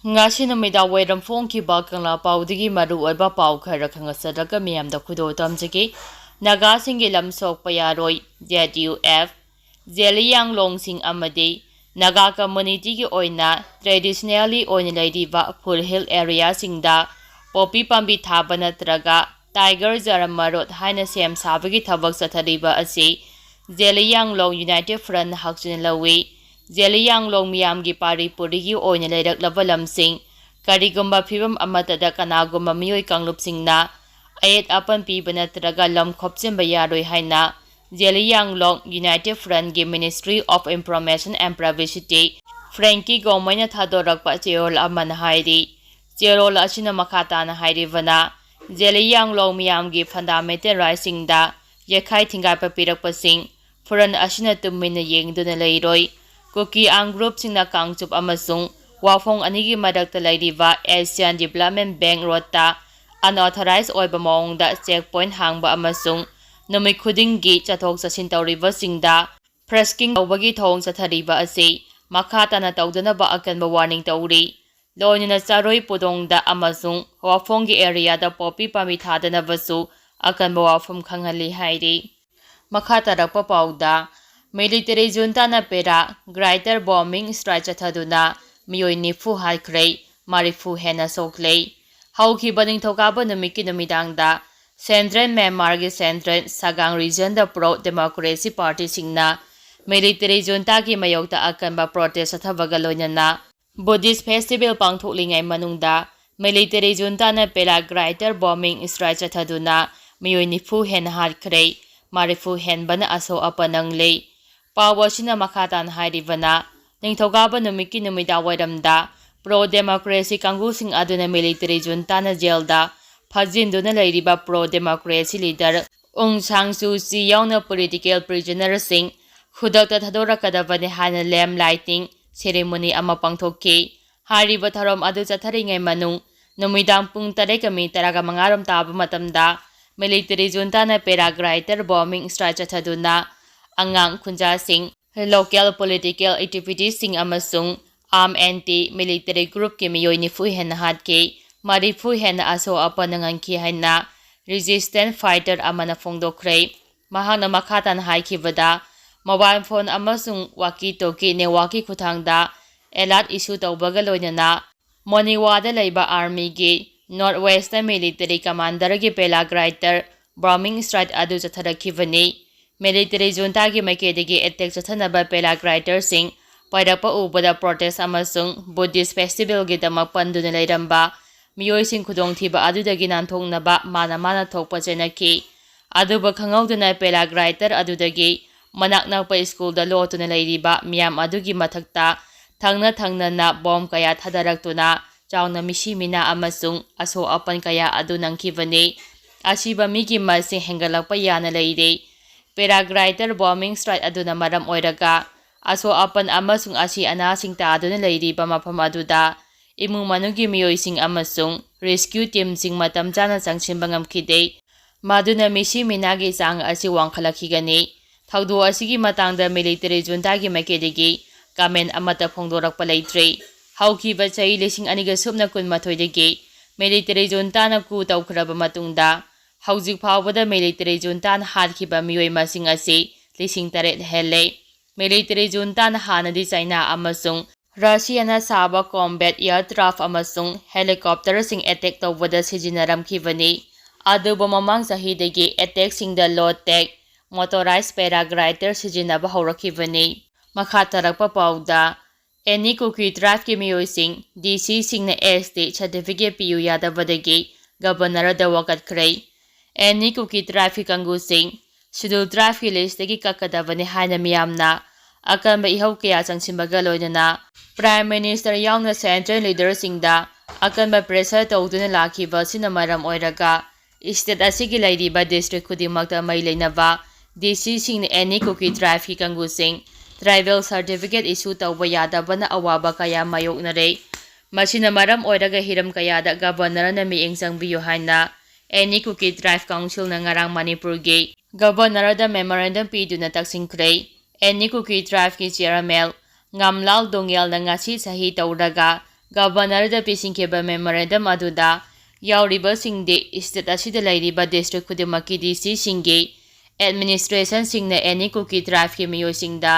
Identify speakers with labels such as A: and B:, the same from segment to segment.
A: Ngasi numida wairam phongkiba kangla paudigi maru oiba pau khara khangasadaga miyamda khudo tamjagi naga singi lamsok payaroi ZUF Zeliang longsing amadi naga community gi oina traditionally oina laidiba full hill area singda poppy pambi thaba natraga tiger jaramarot haina sem sabagi thabak sathariba asi Zeliang long United Front hakjin lawi Zeliang long miyam gi pari purigi oina leirak lavalamsing karigumba phibam amatada kanagumba miyoi kanglup singna ayet apan pi banatraga lam khopchimba yaroi haina Zeliang long United Front gi Ministry of Information and Privacy Frankie Gomaina thadorakpa cheol aman hairi cheol asina makhatana hairivana Zeliang long miyam gi fundamental rights singda yakhai thingai papirakpasing Furan asina tumina yengduna leiroi Kuki ang group singna kangchup amasung wafong anigi madakta lairiba Asian Development Bank rota unauthorized oiba maongda checkpoint hangba amasung numit khudinggi chathok chasin tawriba singda fresking tawbagi thong chathariba ase makhatana tawdanaba akanba warning tawri loinina charoi pudongda amasung wafonggi area da poppy pami thadanabasu akanba wafam khanghali hairi makatarakpa pauda Military junta na pera greater bombing strike chathaduna miyoi nifu halkhrei marifu hena soklei hauki baning thokaba numiki numidangda Central Myanmar gi Central Sagang region da Pro Democracy Party singna military junta ki mayokta akanba protest athabaga loinana Buddhist festival pangthoklingai manungda military junta na pera greater bombing strike chathaduna miyoi nifu hena halkhrei marifu henbana aso apanang lei Pawasina makatan hairivana, ningthogaba numiki numida wairamda, pro-democracy kangusing aduna military junta na jailda, phajinduna lairiba pro-democracy leader, Aung San Suu Kyi yauna political prisoner sing, khudakta thadorakadabani hana lamp lighting ceremony ama pangthokki, hariba tharom adu chatharingai manung, numidang pung 3:35 taba matamda, military junta na paraglider bombing strike chathaduna, angang khunja sing local political activities sing amasung anti-military group ki miyoi nifu hena hatke marifu hena aso apanangan ki haina resistant fighter amana phongdokhrei mahana makhatan haikibada mobile phone amasung walkie talkie newaki khuthangda alert issue tawbaga loinana moniwada leiba army gi northwestern military commander gi paraglider bombing strike adu chatharakibani Military junta gi makedagi attack chathanaba paraglider sing pairapa ubada protest amasung Buddhist festival gi damak panduna leiramba miyoi sing khudong thiba adudagi nanthoknaba mana thokpa chenaki aduba khangauduna paraglider adudagi manakna pa school da lotuna leiriba miyam adugi mathakta thangna na bomb kaya thadaraktuna chawna misimina amasung aso apan kaya adu nangkibani asiba migi masing hengalakpa yana leire paraglider bombing strike aduna maram oiraga aso apan amasung asi anasing taaduna leiriba mafam aduda imung manugi miyoising amasung rescue team sing matam chana changsimba ngamkhide maduna misi minagi chang asi wangkhalakhigani thaudo asigi matangda military junta gi makedegi comment amata phongdorakpa leitre haukiba chai lesing aniga subna kun mathoidegi military junta na ku tawkhraba matungda Haujik phawbada military junta na hatkhiba miyoi masing asi lising taret hele military junta na hanadi China amasung Russia na saba combat aircraft amasung helicopter sing attack tawbada sijinaramkhibani aduba mamang sahidagi attack sing da low tech motorized paraglider sijinaba hawrakhibani makatarakpa pauda any Kuki drive ki miyoi sing DC sing na ST certificate piu yadabadagi governor da wakatkhrei Any Kuki traffic angusing schedule traffic list dagi kakadabani haina miyamna akanba ihau kaya changsimbaga loinana Prime Minister yauna central leader singda akanba pressure tawduna lakhiba sinamaram oiraga state asigi lairiba district khudimakta mai leinaba DC sing any Kuki traffic angusing travel certificate issue tawba yadabana awaba kaya mayoknare masina maram oiraga hiram kayada governor na mieng changbiyo haina Any Kuki Drive Council na ngarang Manipur gi Governor da memorandum piduna taksingkrei Any Kuki Drive ki chairman Ngamlal Dongyal na ngasi sahi tawraga ꯒꯕꯔꯅꯔꯗ ꯄꯤꯁꯤꯟꯈꯤꯕ memorandum ꯑꯗꯨꯗ ꯌꯥꯎꯔꯤꯕꯁꯤꯡꯗꯤ state ꯑꯁꯤꯗ ꯂꯩꯔꯤꯕ district ꯈꯨꯗꯤꯡꯃꯛꯀꯤ ꯗꯤ.ꯁꯤꯁꯤꯡꯒꯤ ꯑꯦꯗꯃꯤꯅꯤꯁꯇ꯭ꯔꯦꯁꯟꯁꯤꯡꯅ ꯑꯦꯅꯤ ꯀꯨꯀꯤ ꯇ꯭ꯔꯥꯏꯕꯀꯤ ꯃꯤꯑꯣꯏꯁꯤꯡꯗ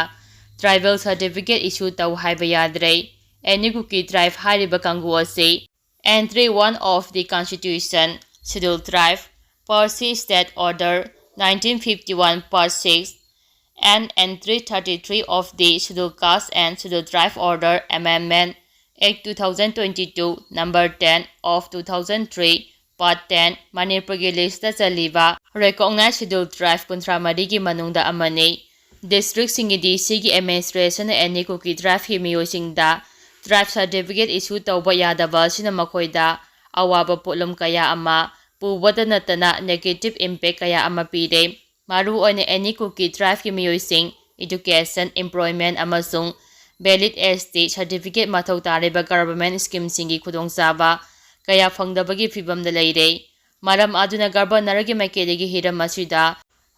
A: tribal certificate ꯏꯁꯨ ꯇꯧ ꯍꯥꯏꯕ ꯌꯥꯗ꯭ꯔꯦ꯫ ꯑꯦꯅꯤ ꯀꯨꯀꯤ ꯇ꯭ꯔꯥꯏꯕ ꯍꯥꯏꯔꯤꯕ ꯀꯥꯡꯕꯨ ꯑꯁꯤ Entry 1 of the Constitution, Scheduled Tribe, Per C State Order 1951 Part 6, and Entry 33 of the Scheduled Caste and Scheduled Tribe Order Amendment Act 2022 Number 10 of 2003 Part 10 Manipurgi lista chaliba Recognized Scheduled Tribe 34 gi manungda amani. District singi DC-gi administration any Kuki tribe hi miyoisingda tribe certificate issue tauba yadaba sina makoida awaba potlom kaya ama pubada natana negative impact kaya ama pire. Maru oina any Kuki tribe ki miyoising education, employment amasung valid ST certificate mathau tariba government scheme singi khudongchaba kaya phangdabagi fibamda leire. Maram aduna governor-gi maikeli hiram asida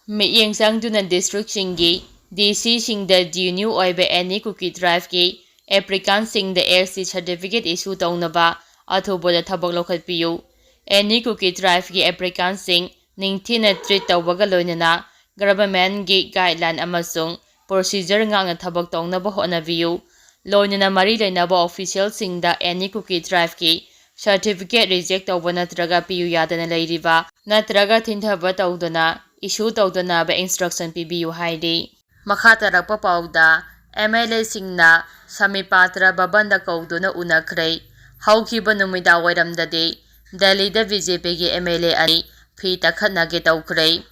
A: miyeng sangduna district singi DC-singda new oiba any Kuki tribe ki applicant-singda ST certificate issue taunaba athuboda thabak lokhatpiyu. Any Kuki tribe ki applicant-sing ningthina treat tawbaga loinana government-gi guideline amasung procedure ngakna thabak taunaba hotnabiyu. Loinana mari lainaba official-singda any Kuki tribe ki certificate reject tawba natraga piyu yadana leiriba natraga thindhaba tawdana issue tawdana ba instruction pibiyu hairi. Makha tarakpa pauda MLA singna Samipatra babanda kauduna unakre. Haukiba numida wairamdadi Delhi-da BJP MLA ani phi takhatnage toukhre.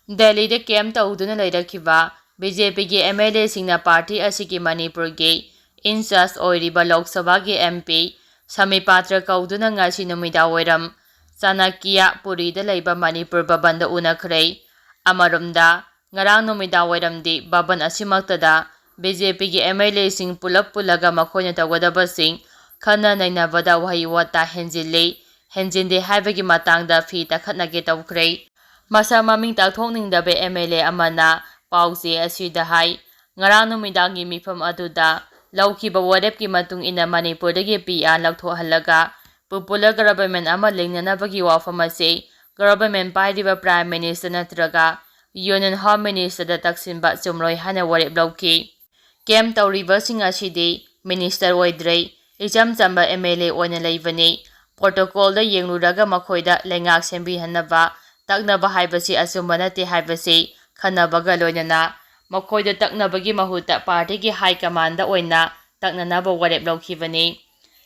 A: Delhi-da camp tauduna leirakiba BJP MLA singna party asiki Manipur-gi in charge oiriba Lok Sabha-gi MP Samipatra kauduna ngasi numida wairam Chanakya Puri-da leiba Manipur babanda unakre. Amarumda ngarang numida wairamdi baban asimaktada BJP MLA sing pulap pulaga makhoina tawgadabasing khana nainabada wahi wata henjinde haibagi matangda phi takhatnage tawkhre. Masa maming takthokningdaba MLA amana pause asida hai ngarang numidangi mifam aduda laukiba warepki matung ina Manipurdagi PR lakthohalaga popular government ama lengnanabagi wafam ase government pairiba Prime Minister natraga Union Home Minister da taksinba chumroi hana warep lauki. Camp tauribasing asidi Minister oidrei icham chamba MLA oina leibani. Protocol da yengluraga makhoida lengak sembihanaba taknaba haibasi asumba nate haibasi khanabaga loinana makhoida taknabagi mahuta party gi high command da oina taknanaba warep laukibani.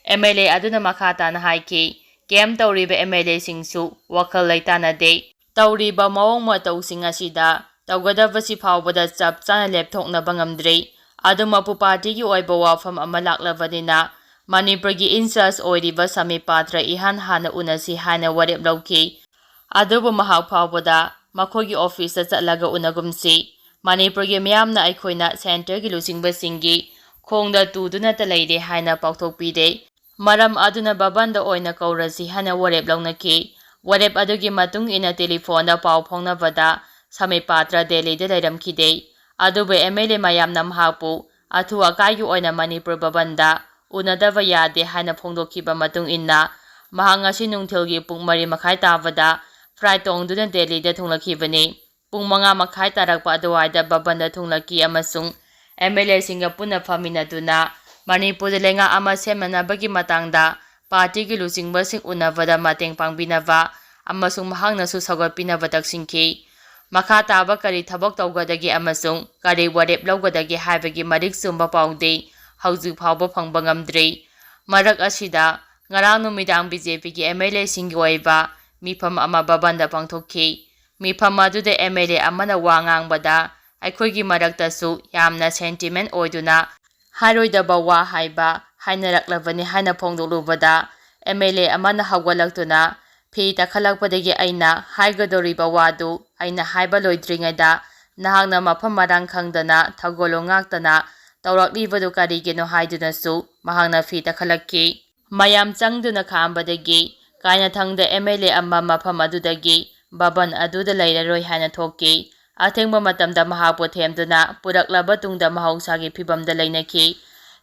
A: MLA aduna makha tana haiki camp tauriba MLA singsu wakhal leitanade tauriba mawong matawsing asida tawgadabasi phawbada chap chana lepthoknaba ngamdrei. Adumapu party-gi oiba wafam ama laklabadina Manipur-gi in charge oiriba Samipatra ihan hana unasi hana warep lauki. Adubu mahak phawbada makhogi office da chatlaga unagumsi. Manipur-gi miyamna aikhoina center-gi lusingbasingi khongda tuduna ta leire hana pauthokpide. Maram aduna babanda oina kaurasi hana warep launaki. Warep adugi matung ina telephone da pau phongnabada Samipatra Delhi-da leiramkhide. Adubu MLA mayamna mahapu athu akaigu oina Manipur babanda unadaba yade hana phongdokhiba matung inna mahangasi nungthilgi pung 3:30 tabada flight tongduna Delhi-da thunglakibani. Pung 5:30 tarakpa aduwaida babanda thunglaki amasung MLA singa puna faminaduna Manipur lenga ama semnanabagi matangda party-gi lusingbasing unabada mateng pangbinaba amasung mahangnasu sagatpinaba taksingki. Makha taba kari thabak tawgadagi amasung kari warep lawgadagi haibagi marik sumba paude haujuk phawba phangba ngamdrei. Marak asida ngarang numidang BJP MLA singi oiba mifam ama babanda pangthokki. Mifam aduda MLA amana wa ngangbada aikhoigi maraktasu yamna sentiment oiduna hairoidaba wa haiba hainaraklabani haina phongdoklubada MLA amana hawgalaktuna phi takhalakpadagi aina haigadoriba wadu aina haiba loidringaida nahakna mafam marang khangdana thagolo ngaktana tawraklibadu karigeno haidunasu mahakna phi takhalakki. Mayam changduna khambadagi kaina thangda MLA amma mafam adudagi baban aduda leiraroi hana thokki. Athengba matamda mahakpu themduna puraklaba tungda mahausagi phibamda leinaki.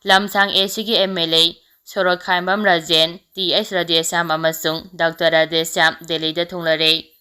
A: Lamsang AC-gi MLA Sorokhaimbam Rajen, T.S. Radhesyam amasung Dr. Radhesyam Delhi da thunglare.